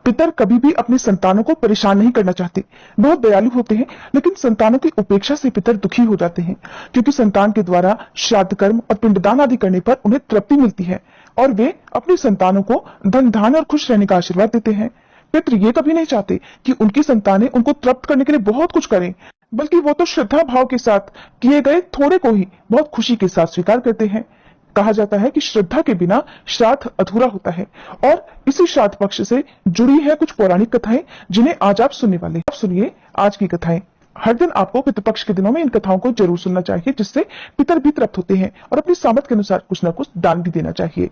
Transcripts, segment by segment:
पितर कभी भी अपने संतानों को परेशान नहीं करना चाहते, बहुत दयालु होते हैं, लेकिन संतानों की उपेक्षा से पितर दुखी हो जाते हैं, क्योंकि संतान के द्वारा श्राद्ध कर्म और पिंडदान आदि करने पर उन्हें तृप्ति मिलती है और वे अपनी संतानों को धन धान्य और खुश रहने का आशीर्वाद देते हैं। पितृ ये कभी नहीं चाहते कि उनकी संतानें उनको तृप्त करने के लिए बहुत कुछ करें, बल्कि वो तो श्रद्धा भाव के साथ किए गए थोड़े को ही बहुत खुशी के साथ स्वीकार करते हैं। कहा जाता है कि श्रद्धा के बिना श्राद्ध अधूरा होता है, और इसी श्राद्ध पक्ष से जुड़ी है कुछ पौराणिक कथाएं जिन्हें आज आप सुनने वाले हैं। आप सुनिए आज की कथाएं। हर दिन आपको पितृपक्ष के दिनों में इन कथाओं को जरूर सुनना चाहिए, जिससे पितर भी तृप्त होते हैं और अपनी सामर्थ्य के अनुसार कुछ न कुछ दान भी देना चाहिए।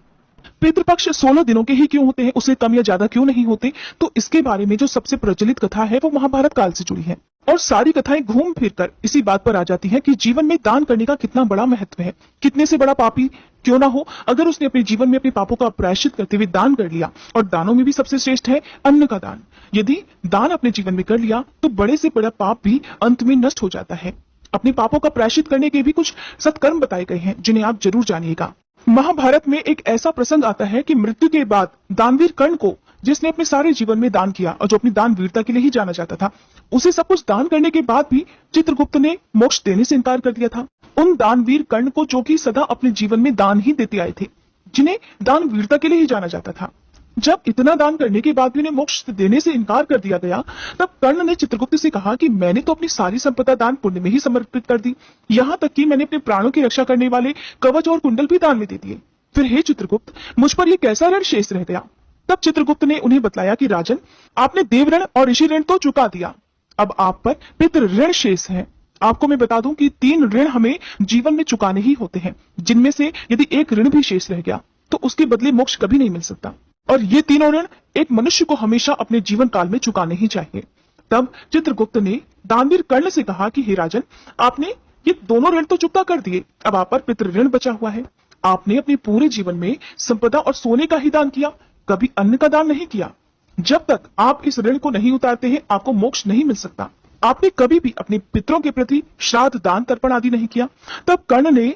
पितृपक्ष 16 दिनों के ही क्यों होते हैं, उससे कम या ज्यादा क्यों नहीं होते? तो इसके बारे में जो सबसे प्रचलित कथा है वो महाभारत काल से जुड़ी है, और सारी कथाएं घूम फिर कर इसी बात पर आ जाती हैं कि जीवन में दान करने का कितना बड़ा महत्व है। कितने से बड़ा पापी क्यों ना हो, अगर उसने अपने जीवन में अपने पापों का प्रायश्चित करते हुए दान कर लिया, और दानों में भी सबसे श्रेष्ठ है अन्न का दान। यदि दान अपने जीवन में कर लिया तो बड़े से बड़ा पाप भी अंत में नष्ट हो जाता है। अपने पापों का प्रायश्चित करने के भी कुछ सत्कर्म बताए गए हैं, जिन्हें आप जरूर जानिएगा। महाभारत में एक ऐसा प्रसंग आता है कि मृत्यु के बाद दानवीर कर्ण को, जिसने अपने सारे जीवन में दान किया और जो अपनी दान वीरता के लिए ही जाना जाता था, उसे सब कुछ दान करने के बाद भी चित्रगुप्त ने मोक्ष देने से इनकार कर दिया था। उन दानवीर कर्ण को, जो कि सदा अपने जीवन में दान ही देते आए थे, जिन्हें दान वीरता के लिए ही जाना जाता था, जब इतना दान करने के बाद भी उन्हें मोक्ष देने से इनकार कर दिया गया, तब कर्ण ने चित्रगुप्त से कहा कि मैंने तो अपनी सारी संपदा दान पुण्य में ही समर्पित कर दी, यहाँ तक कि मैंने अपने प्राणों की रक्षा करने वाले कवच और कुंडल भी दान में दे दिए। फिर हे चित्रगुप्त, मुझ पर यह कैसा ऋण शेष रह गया? तब चित्रगुप्त ने उन्हें बतलाया कि राजन, आपने देव ऋण और ऋषि ऋण तो चुका दिया, अब आप पर पितृ ऋण शेष है। आपको मैं बता दूं कि 3 ऋण हमें जीवन में चुकाने ही होते हैं, जिनमें से यदि एक ऋण भी शेष रह गया तो उसके बदले मोक्ष कभी नहीं मिल सकता, और ये तीनों ऋण एक मनुष्य को हमेशा अपने जीवन काल में चुकाने ही चाहिए। तब चित्रगुप्त ने दानवीर कर्ण से कहा कि हे राजन, आपने ये दोनों ऋण तो चुकता कर दिए, अब आप पर पितृ ऋण बचा हुआ है। आपने अपने पूरे जीवन में संपदा और सोने का ही दान किया, कभी अन्न का दान नहीं किया। जब तक आप इस ऋण को नहीं उतारते हैं, आपको मोक्ष नहीं मिल सकता। आपने कभी भी अपने पितरों के प्रति श्राद्ध दान तर्पण आदि नहीं किया। तब कर्ण ने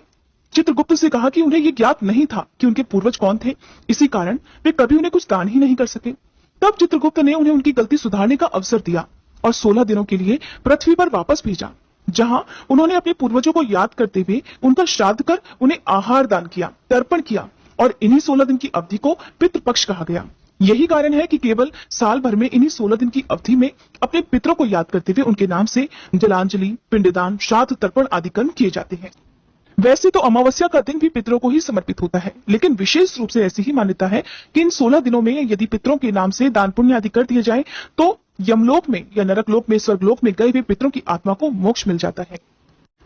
चित्रगुप्त से कहा कि उन्हें यह ज्ञात नहीं था कि उनके पूर्वज कौन थे, इसी कारण वे कभी उन्हें कुछ दान ही नहीं कर सके। तब चित्रगुप्त ने उन्हें उनकी गलती सुधारने का अवसर दिया और 16 दिनों के लिए पृथ्वी पर वापस भेजा, जहां उन्होंने अपने पूर्वजों को याद करते हुए उनका श्राद्ध कर उन्हें आहार दान किया, तर्पण किया, और इन्हीं 16 दिन की अवधि को पितृपक्ष कहा गया। यही कारण है कि केवल साल भर में इन्हीं 16 दिन की अवधि में अपने पितरों को याद करते हुए उनके नाम से जलांजलि, पिंडदान, श्राद्ध तर्पण आदि कर्म किए जाते हैं। वैसे तो अमावस्या का दिन भी पितरों को ही समर्पित होता है, लेकिन विशेष रूप से ऐसी ही मान्यता है कि इन 16 दिनों में यदि पितरों के नाम से दान पुण्य आदि कर दिए जाए तो यमलोक में या नरकलोक में, स्वर्गलोक में गए हुए पितरों की आत्मा को मोक्ष मिल जाता है।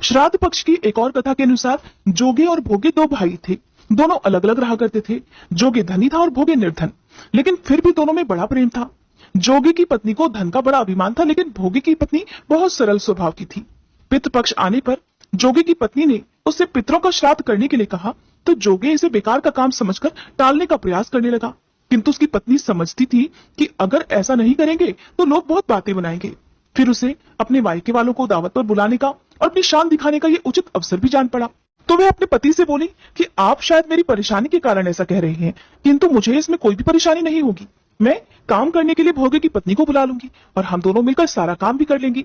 श्राद्ध पक्ष की एक और कथा के अनुसार जोगे और भोगे 2 भाई थे। दोनों अलग अलग रहा करते थे। जोगे धनी था और भोगे निर्धन, लेकिन फिर भी दोनों में बड़ा प्रेम था। जोगे की पत्नी को धन का बड़ा अभिमान था, लेकिन भोगे की पत्नी बहुत सरल स्वभाव की थी। पितृपक्ष आने पर जोगे की पत्नी ने उससे पितरों का श्राद्ध करने के लिए कहा, तो जोगे इसे बेकार का काम समझकर टालने का प्रयास करने लगा, किंतु उसकी पत्नी समझती थी कि अगर ऐसा नहीं करेंगे तो लोग बहुत बातें बनाएंगे। फिर उसे अपने मायके वालों को दावत पर बुलाने का और अपनी शान दिखाने का ये उचित अवसर भी जान पड़ा। तो वह अपने पति से बोली कि आप शायद मेरी परेशानी के कारण ऐसा कह रहे हैं, किंतु मुझे इसमें कोई भी परेशानी नहीं होगी। मैं काम करने के लिए भोगे की पत्नी को बुला लूंगी और हम दोनों मिलकर सारा काम भी कर लेंगी।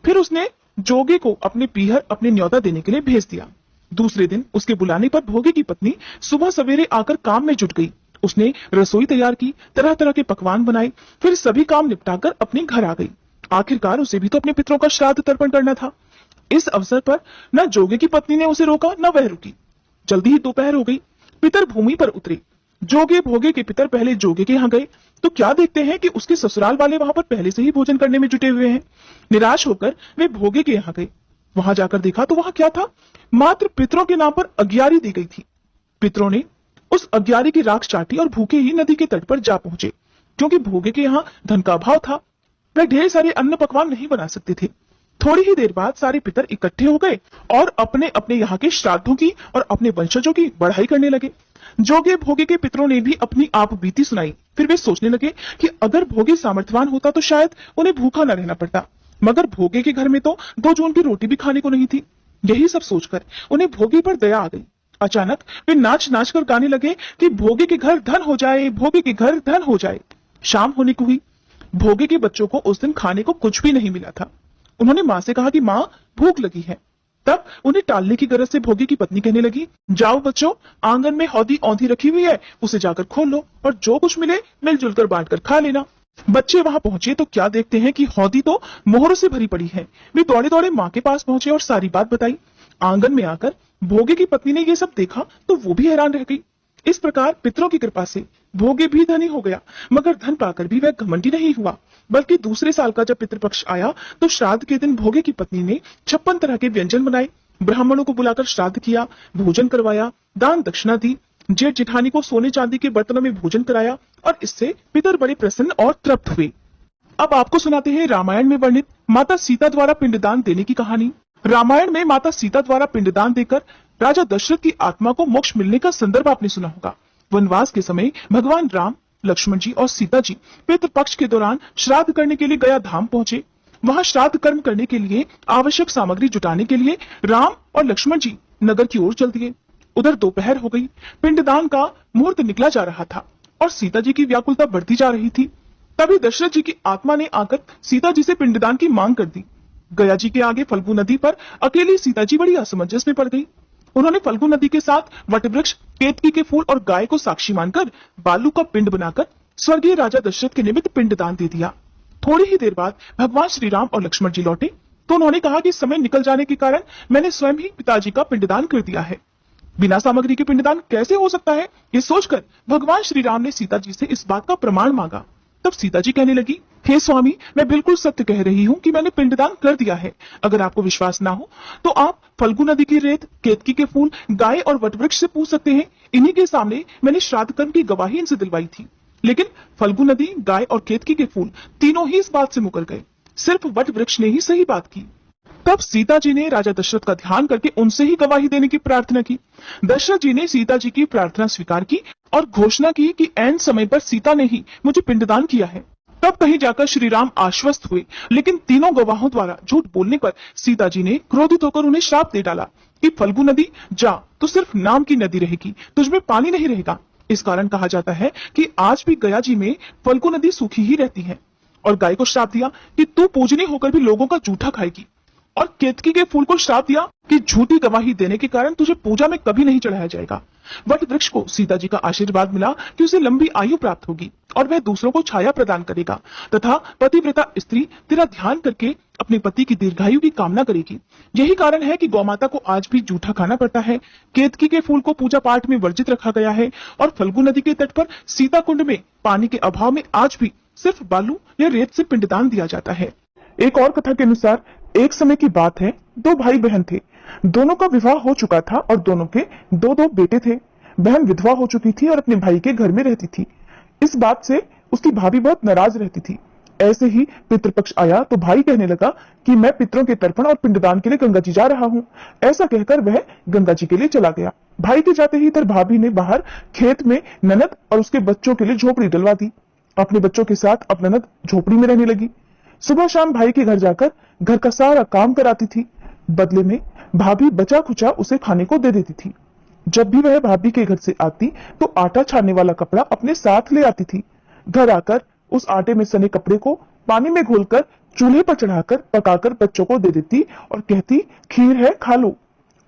फिर उसने जोगे को अपने पीहर अपने न्योता देने के लिए भेज दिया। दूसरे दिन उसके बुलाने पर भोगे की पत्नी सुबह सवेरे आकर काम में जुट गई। उसने रसोई तैयार की, तरह तरह के पकवान बनाए, फिर सभी काम निपटाकर अपने घर आ गई। आखिरकार उसे भी तो अपने पितरों का श्राद्ध तर्पण करना था। इस अवसर पर न जोगे की पत्नी ने उसे रोका, न वह रुकी। जल्दी ही दोपहर हो गई। पितर भूमि पर उतरे। जोगे भोगे के पितर पहले जोगे के यहाँ गए तो क्या देखते हैं कि उसके ससुराल वाले वहां पर पहले से ही भोजन करने में जुटे हुए हैं। निराश होकर वे भोगे के यहाँ गए। वहां जाकर देखा तो वहां क्या था, मात्र पितरों के नाम पर अग्यारी दी गई थी। पितरों ने उस अग्यारी की राख चाटी और भूखे ही नदी के तट पर जा पहुंचे। क्योंकि भोगे के यहाँ धन का अभाव था, वह ढेर सारे अन्न पकवान नहीं बना सकते थे। थोड़ी ही देर बाद सारे पितर इकट्ठे हो गए और अपने अपने यहाँ के श्राद्धों की और अपने वंशजों की बढ़ाई करने लगे। जोगे भोगे के पितरों ने भी अपनी आप बीती सुनाई। फिर वे सोचने लगे कि अगर भोगे सामर्थ्यवान होता तो शायद उन्हें भूखा न रहना पड़ता, मगर भोगे के घर में तो 2 जून की रोटी भी खाने को नहीं थी। यही सब सोचकर उन्हें भोगे पर दया आ गई। अचानक वे नाच नाच कर गाने लगे कि भोगे के घर धन हो जाए, भोगे के घर धन हो जाए। शाम होने को हुई। भोगे के बच्चों को उस दिन खाने को कुछ भी नहीं मिला था। उन्होंने माँ से कहा कि माँ, भूख लगी है। तब उन्हें टालने की गरज से भोगे की पत्नी कहने लगी, जाओ बच्चों, आंगन में हौदी औंधी रखी हुई है, उसे जाकर खोल लो और जो कुछ मिले मिलजुल कर बांट कर खा लेना। बच्चे वहां पहुंचे तो क्या देखते हैं कि हौदी तो मोहरों से भरी पड़ी है। वे दौड़े दौड़े माँ के पास पहुंचे और सारी बात बताई। आंगन में आकर भोगे की पत्नी ने ये सब देखा तो वो भी हैरान रह गई। इस प्रकार पितरों की कृपा से भोगे भी धनी हो गया, मगर धन पाकर भी वह घमंडी नहीं हुआ, बल्कि दूसरे साल का जब पितृपक्ष आया तो श्राद्ध के दिन भोगे की पत्नी ने 56 तरह के व्यंजन बनाए, ब्राह्मणों को बुलाकर श्राद्ध किया, भोजन करवाया, दान दक्षिणा दी, जेठ जेठानी को सोने चांदी के बर्तनों में भोजन कराया और इससे पितर बड़े प्रसन्न और तृप्त हुए। अब आपको सुनाते हैं रामायण में वर्णित माता सीता द्वारा पिंडदान देने की कहानी। रामायण में माता सीता द्वारा पिंडदान देकर राजा दशरथ की आत्मा को मोक्ष मिलने का संदर्भ आपने सुना होगा। वनवास के समय भगवान राम, लक्ष्मण जी और सीता जी पितृपक्ष के दौरान श्राद्ध करने के लिए गया धाम पहुंचे। वहां श्राद्ध कर्म करने के लिए आवश्यक सामग्री जुटाने के लिए राम और लक्ष्मण जी नगर की ओर चल दिए। उधर दोपहर हो गई, पिंडदान का मुहूर्त निकला जा रहा था और सीता जी की व्याकुलता बढ़ती जा रही थी। तभी दशरथ जी की आत्मा ने आकर सीता जी से पिंडदान की मांग कर दी। गया जी के आगे फल्गु नदी पर अकेली सीता जी बड़ी असमंजस में पड़ गई। उन्होंने फल्गु नदी के साथ वटवृक्ष, केतकी के फूल और गाय को साक्षी मानकर बालू का पिंड बनाकर स्वर्गीय राजा दशरथ के निमित्त पिंडदान दे दिया। थोड़ी ही देर बाद भगवान श्री राम और लक्ष्मण जी लौटे तो उन्होंने कहा कि समय निकल जाने के कारण मैंने स्वयं ही पिताजी का पिंडदान कर दिया है। बिना सामग्री के पिंडदान कैसे हो सकता है, ये सोचकर भगवान श्री राम ने सीता जी से इस बात का प्रमाण मांगा। तब सीता जी कहने लगी, हे स्वामी, मैं बिल्कुल सत्य कह रही हूँ कि मैंने पिंडदान कर दिया है। अगर आपको विश्वास ना हो तो आप फल्गु नदी की रेत, केतकी के फूल, गाय और वटवृक्ष से पूछ सकते हैं। इन्हीं के सामने मैंने श्राद्ध कर्म की गवाही इनसे दिलवाई थी। लेकिन फल्गु नदी, गाय और केतकी के फूल तीनों ही इस बात से मुकर गए। सिर्फ वटवृक्ष ने ही सही बात की। तब सीता जी ने राजा दशरथ का ध्यान करके उनसे ही गवाही देने की प्रार्थना की। दशरथ जी ने सीता जी की प्रार्थना स्वीकार की और घोषणा की कि ऐन समय पर सीता ने ही मुझे पिंडदान किया है। तब कहीं जाकर श्री राम आश्वस्त हुए, लेकिन तीनों गवाहों द्वारा झूठ बोलने पर सीता जी ने क्रोधित होकर उन्हें श्राप दे डाला कि फल्गु नदी जा तो सिर्फ नाम की नदी रहेगी, तुझमें पानी नहीं रहेगा। इस कारण कहा जाता है कि आज भी गया जी में फल्गु नदी सूखी ही रहती है। और गाय को श्राप दिया कि तू पूजनी होकर भी लोगों का जूठा खाएगी। और केतकी के फूल को श्राप दिया कि झूठी गवाही देने के कारण तुझे पूजा में कभी नहीं चढ़ाया जाएगा। वट वृक्ष को सीता जी का आशीर्वाद मिला कि उसे लंबी आयु प्राप्त होगी और वह दूसरों को छाया प्रदान करेगा तथा पतिव्रता स्त्री तेरा ध्यान करके अपने पति की दीर्घायु की कामना करेगी। यही कारण है कि गौमाता को आज भी जूठा खाना पड़ता है। केतकी के फूल को पूजा पाठ में वर्जित रखा गया है और फल्गु नदी के तट पर सीता कुंड में पानी के अभाव में आज भी सिर्फ बालू या रेत से पिंडदान दिया जाता है। एक और कथा के अनुसार एक समय की बात है, दो भाई बहन थे। दोनों का विवाह हो चुका था और दोनों के दो दो बेटे थे। बहन विधवा हो चुकी थी और अपने भाई के घर में रहती थी। इस बात से उसकी भाभी बहुत नाराज रहती थी। ऐसे ही पितृपक्ष आया तो भाई कहने लगा कि मैं पितरों के तर्पण और पिंडदान के लिए गंगा जी जा रहा हूँ। ऐसा कहकर वह गंगा जी के लिए चला गया। भाई के जाते ही इधर भाभी ने बाहर खेत में ननद और उसके बच्चों के लिए झोपड़ी डलवा दी। अपने बच्चों के साथ अब ननद झोपड़ी में रहने लगी। सुबह शाम भाई के घर जाकर घर का सारा काम कराती थी। बदले में भाभी बचा खुचा उसे खाने को दे देती थी। जब भी वह भाभी के घर से आती तो आटा छानने वाला कपड़ा अपने साथ ले आती थी। घर आकर उस आटे में सने कपड़े को पानी में घोलकर चूल्हे पर चढ़ाकर पकाकर बच्चों को दे देती और कहती, खीर है खा लो।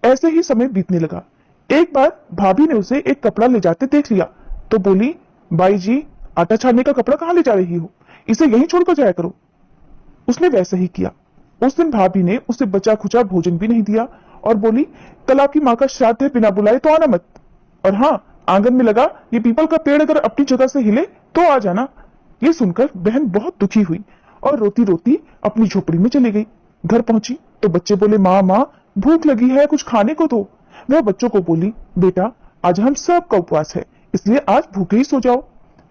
ऐसे ही समय बीतने लगा। एक बार भाभी ने उसे एक कपड़ा ले जाते देख लिया तो बोली, बाई जी, आटा छानने का कपड़ा कहाँ ले जा रही हो, इसे यहीं छोड़कर जाया करो। उसने वैसा ही किया। उस दिन भाभी ने उसे बचा खुचा भोजन भी नहीं दिया और बोली, कल आपकी माँ का श्राद्ध है, बिना बुलाए तो आना मत। और हाँ, आंगन में लगा ये पीपल का पेड़ अगर अपनी जगह से हिले तो आ जाना। ये सुनकर बहन बहुत दुखी हुई और रोती रोती अपनी झोपड़ी में चली गई। घर पहुंची तो बच्चे बोले, माँ माँ, भूख लगी है, कुछ खाने को दो। वह बच्चों को बोली, बेटा, आज हम सबका उपवास है, इसलिए आज भूखे ही सो जाओ।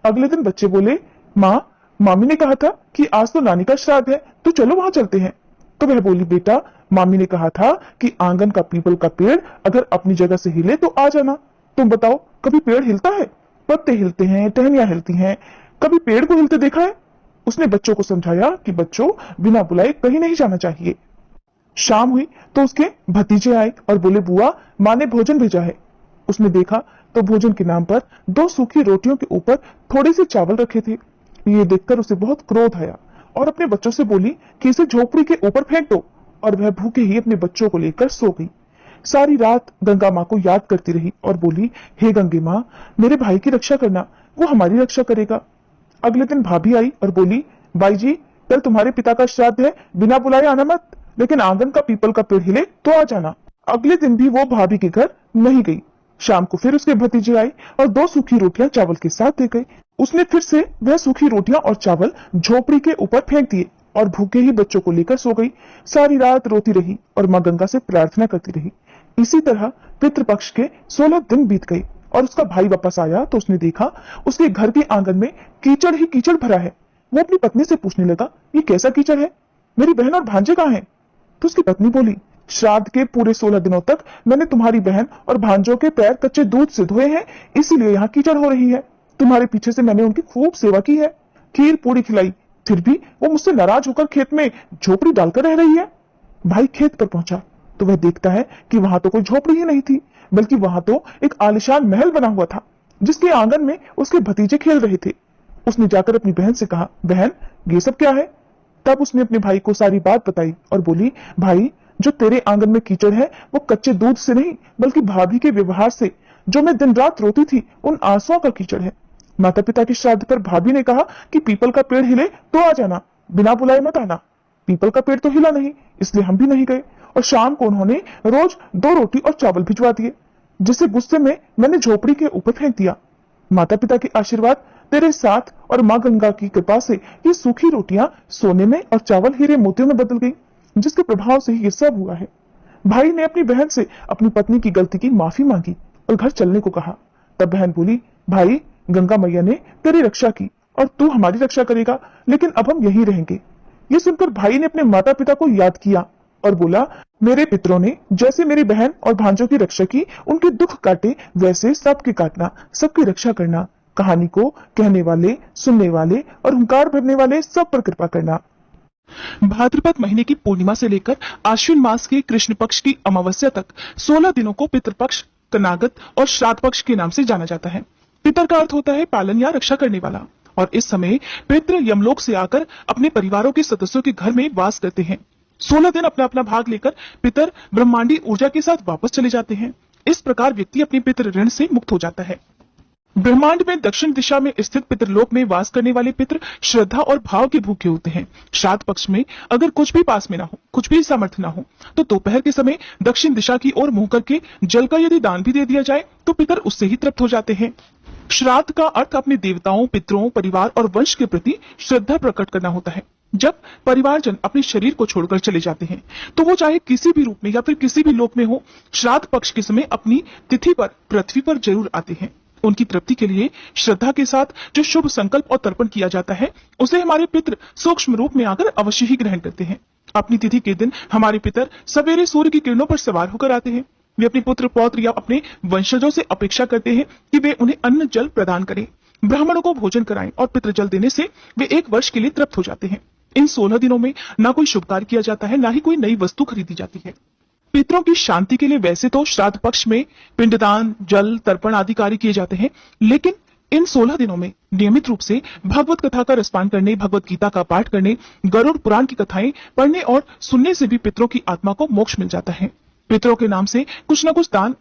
अगले दिन बच्चे बोले, माँ, मामी ने कहा था कि आज तो नानी का श्राद्ध है, तो चलो वहां चलते हैं। तो वह बोली, बेटा, मामी ने कहा था कि आंगन का पीपल का पेड़ अगर अपनी जगह से हिले तो आ जाना। तुम बताओ, कभी पेड़ हिलता है? पत्ते हिलते हैं, टहनियां हिलती हैं, कभी पेड़ को हिलते देखा है? उसने बच्चों को समझाया कि बच्चों, बिना बुलाए कहीं नहीं जाना चाहिए। शाम हुई तो उसके भतीजे आए और बोले, बुआ, माँ ने भोजन भेजा है। उसने देखा तो भोजन के नाम पर 2 सूखी रोटियों के ऊपर थोड़े से चावल रखे थे। ये देखकर उसे बहुत क्रोध आया और अपने बच्चों से बोली कि इसे झोपड़ी के ऊपर फेंक दो, और वह भूखे ही अपने बच्चों को लेकर सो गई। सारी रात गंगा माँ को याद करती रही और बोली, हे गंगे माँ, मेरे भाई की रक्षा करना, वो हमारी रक्षा करेगा। अगले दिन भाभी आई और बोली, बाई जी, कल तुम्हारे पिता का श्राद्ध है, बिना बुलाए आना मत, लेकिन आंगन का पीपल का पेड़ हिले तो आ जाना। अगले दिन भी वो भाभी के घर नहीं गई। शाम को फिर उसके भतीजे आए और 2 सूखी रोटियां चावल के साथ दे गए। उसने फिर से वह सूखी रोटियां और चावल झोपड़ी के ऊपर फेंक दिए और भूखे ही बच्चों को लेकर सो गई। सारी रात रोती रही और मां गंगा से प्रार्थना करती रही। इसी तरह पितृपक्ष के 16 दिन बीत गए और उसका भाई वापस आया तो उसने देखा उसके घर के आंगन में कीचड़ ही कीचड़ भरा है। वो अपनी पत्नी से पूछने लगा, ये कैसा कीचड़ है? मेरी बहन और भांजे कहाँ हैं? तो उसकी पत्नी बोली, श्राद्ध के पूरे 16 दिनों तक मैंने तुम्हारी बहन और भांजों के पैर कच्चे दूध से धोए हैं, इसीलिए यहाँ कीचड़ हो रही है। तुम्हारे पीछे से मैंने उनकी खूब सेवा की है, खीर पूरी खिलाई, फिर भी वो मुझसे नाराज होकर खेत में झोपड़ी डालकर रह रही है। भाई खेत पर पहुंचा तो वह देखता है कि वहां तो कोई झोपड़ी ही नहीं थी, बल्कि वहां तो एक आलीशान महल बना हुआ था, जिसके आंगन में उसके भतीजे खेल रहे थे। उसने जाकर अपनी बहन से कहा, बहन, ये सब क्या है? तब उसने अपने भाई को सारी बात बताई और बोली, भाई, जो तेरे आंगन में कीचड़ है वो कच्चे दूध से नहीं, बल्कि भाभी के व्यवहार से, जो मैं दिन रात रोती थी, उन आंसुओं का कीचड़ है। माता पिता के श्राद्ध पर भाभी ने कहा कि पीपल का पेड़ हिले तो आ जाना, बिना बुलाए मत आना। पीपल का पेड़ तो हिला नहीं, इसलिए हम भी नहीं गए, और शाम को उन्होंने रोज 2 रोटी और चावल भिजवा दिए, जिसे गुस्से में मैंने झोपड़ी के ऊपर फेंक दिया। माता पिता के आशीर्वाद तेरे साथ और माँ गंगा की कृपा से ये सूखी रोटियां सोने में और चावल हीरे मोतियों में बदल गई, जिसके प्रभाव से ही ये सब हुआ है। भाई ने अपनी बहन से अपनी पत्नी की गलती की माफी मांगी और घर चलने को कहा। तब बहन बोली, भाई, गंगा मैया ने तेरी रक्षा की और तू हमारी रक्षा करेगा, लेकिन अब हम यहीं रहेंगे। ये सुनकर भाई ने अपने माता पिता को याद किया और बोला, मेरे पितरों ने जैसे मेरी बहन और भांजों की रक्षा की, उनके दुख काटे, वैसे सबके काटना, सबकी रक्षा करना। कहानी को कहने वाले, सुनने वाले और हुंकार भरने वाले सब पर कृपा करना। भाद्रपद महीने की पूर्णिमा से लेकर आश्विन मास के कृष्ण पक्ष की अमावस्या तक 16 दिनों को पितृपक्ष, कनागत और श्राद्ध पक्ष के नाम से जाना जाता है। पितर का अर्थ होता है पालन या रक्षा करने वाला, और इस समय पितृ यमलोक से आकर अपने परिवारों के सदस्यों के घर में वास करते हैं। 16 दिन अपना अपना भाग लेकर पितर ब्रह्मांडी ऊर्जा के साथ वापस चले जाते हैं। इस प्रकार व्यक्ति अपने पितृ ऋण से मुक्त हो जाता है। ब्रह्मांड में दक्षिण दिशा में स्थित पितृलोक में वास करने वाले पितृ श्रद्धा और भाव के भूखे होते हैं। श्राद्ध पक्ष में अगर कुछ भी पास में ना हो, कुछ भी सामर्थ्य ना हो, तो दोपहर के समय दक्षिण दिशा की ओर मुंह करके जल का यदि दान भी दे दिया जाए तो पितर उससे ही तृप्त हो जाते हैं। श्राद्ध का अर्थ अपने देवताओं, पितरों, परिवार और वंश के प्रति श्रद्धा प्रकट करना होता है। जब परिवारजन अपने शरीर को छोड़कर चले जाते हैं तो वो चाहे किसी भी रूप में या फिर किसी भी लोक में हो, श्राद्ध पक्ष के समय अपनी तिथि पर पृथ्वी पर जरूर आते हैं। उनकी तृप्ति के लिए श्रद्धा के साथ जो शुभ संकल्प और तर्पण किया जाता है, उसे हमारे पितर सूक्ष्म रूप में आकर अवश्य ही ग्रहण करते हैं। अपनी तिथि के दिन हमारे पितर सवेरे सूर्य की किरणों पर सवार होकर आते हैं। वे अपने पुत्र, पौत्र या अपने वंशजों से अपेक्षा करते हैं कि वे उन्हें अन्न जल प्रदान करें, ब्राह्मणों को भोजन कराएं, और पितृ जल देने से वे 1 वर्ष के लिए तृप्त हो जाते हैं। इन 16 दिनों में ना कोई शुभ कार्य किया जाता है, ना ही कोई नई वस्तु खरीदी जाती है। पितरों की शांति के लिए वैसे तो श्राद्ध पक्ष में पिंडदान, जल, तर्पण आदि कार्य किए जाते हैं, लेकिन इन 16 दिनों में नियमित रूप से भगवत कथा का रसपान करने, भगवत गीता का पाठ करने, गरुड़ पुराण की कथाएं पढ़ने और सुनने से भी पितरों की आत्मा को मोक्ष मिल जाता है। पितरों के नाम से कुछ न कुछ दान